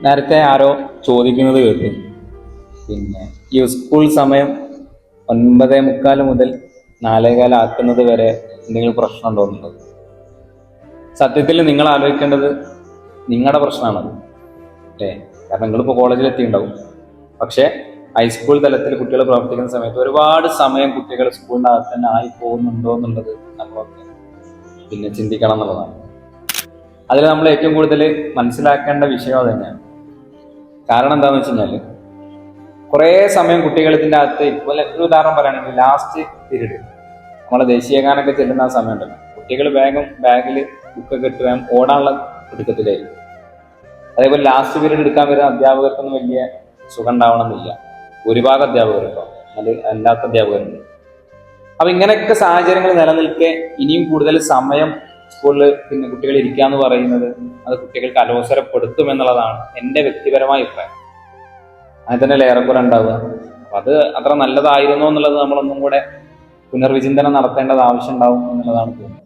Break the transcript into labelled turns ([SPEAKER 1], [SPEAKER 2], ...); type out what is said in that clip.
[SPEAKER 1] നേരത്തെ ആരോ ചോദിക്കുന്നത് കേട്ടു, പിന്നെ ഈ സ്കൂൾ സമയം 9:45 മുതൽ 4:15 ആക്കുന്നത് വരെ എന്തെങ്കിലും പ്രശ്നമുണ്ടോ എന്നുള്ളത്. സത്യത്തിൽ നിങ്ങൾ ആലോചിക്കേണ്ടത് നിങ്ങളുടെ പ്രശ്നമാണത്, അല്ലേ? കാരണം നിങ്ങളിപ്പോൾ കോളേജിൽ എത്തിയിട്ടുണ്ടാവും. പക്ഷേ ഹൈസ്കൂൾ തലത്തിൽ കുട്ടികൾ പ്രവർത്തിക്കുന്ന സമയത്ത് ഒരുപാട് സമയം കുട്ടികൾ സ്കൂളിൻ്റെ അകത്ത് തന്നെ ആയി പോകുന്നുണ്ടോ എന്നുള്ളത് നമ്മളൊക്കെ പിന്നെ ചിന്തിക്കണം എന്നുള്ളതാണ്. അതിൽ നമ്മൾ ഏറ്റവും കൂടുതൽ മനസ്സിലാക്കേണ്ട വിഷയം അത് തന്നെയാണ്. കാരണം എന്താണെന്ന് വെച്ച് കഴിഞ്ഞാൽ കുറേ സമയം കുട്ടികൾ ഇതിൻ്റെ അകത്ത്, ഇതുപോലെ ഒരു ഉദാഹരണം പറയുകയാണെങ്കിൽ ലാസ്റ്റ് പീരീഡ് നമ്മളെ ദേശീയഗാനമൊക്കെ ചെല്ലുന്ന ആ സമയം ഉണ്ടല്ലോ, കുട്ടികൾ വേഗം ബാഗിൽ ബുക്കൊക്കെ ഇട്ട് വേഗം ഓടാനുള്ള എടുക്കത്തിലായിരിക്കും. അതേപോലെ ലാസ്റ്റ് പീരീഡ് എടുക്കാൻ വരുന്ന അധ്യാപകർക്കൊന്നും വലിയ സുഖം ഉണ്ടാവണമെന്നില്ല. ഭൂരിഭാഗം അധ്യാപകർ കേട്ടോ, അത് അല്ലാത്ത അധ്യാപകരുണ്ട്. അപ്പൊ ഇങ്ങനെയൊക്കെ സാഹചര്യങ്ങൾ നിലനിൽക്കെ ഇനിയും കൂടുതൽ സമയം സ്കൂളിൽ പിന്നെ കുട്ടികൾ ഇരിക്കുക എന്ന് പറയുന്നത് അത് കുട്ടികൾക്ക് അലോസരപ്പെടുത്തും എന്നുള്ളതാണ് എൻ്റെ വ്യക്തിപരമായ അഭിപ്രായം. അങ്ങനെ തന്നെയല്ലേ ഏറെക്കുറെ ഉണ്ടാവുക. അപ്പൊ അത് അത്ര നല്ലതായിരുന്നോ എന്നുള്ളത് നമ്മളൊന്നും കൂടെ പുനർവിചിന്തനം നടത്തേണ്ടത് ആവശ്യം ഉണ്ടാവും എന്നുള്ളതാണ് തോന്നുന്നത്.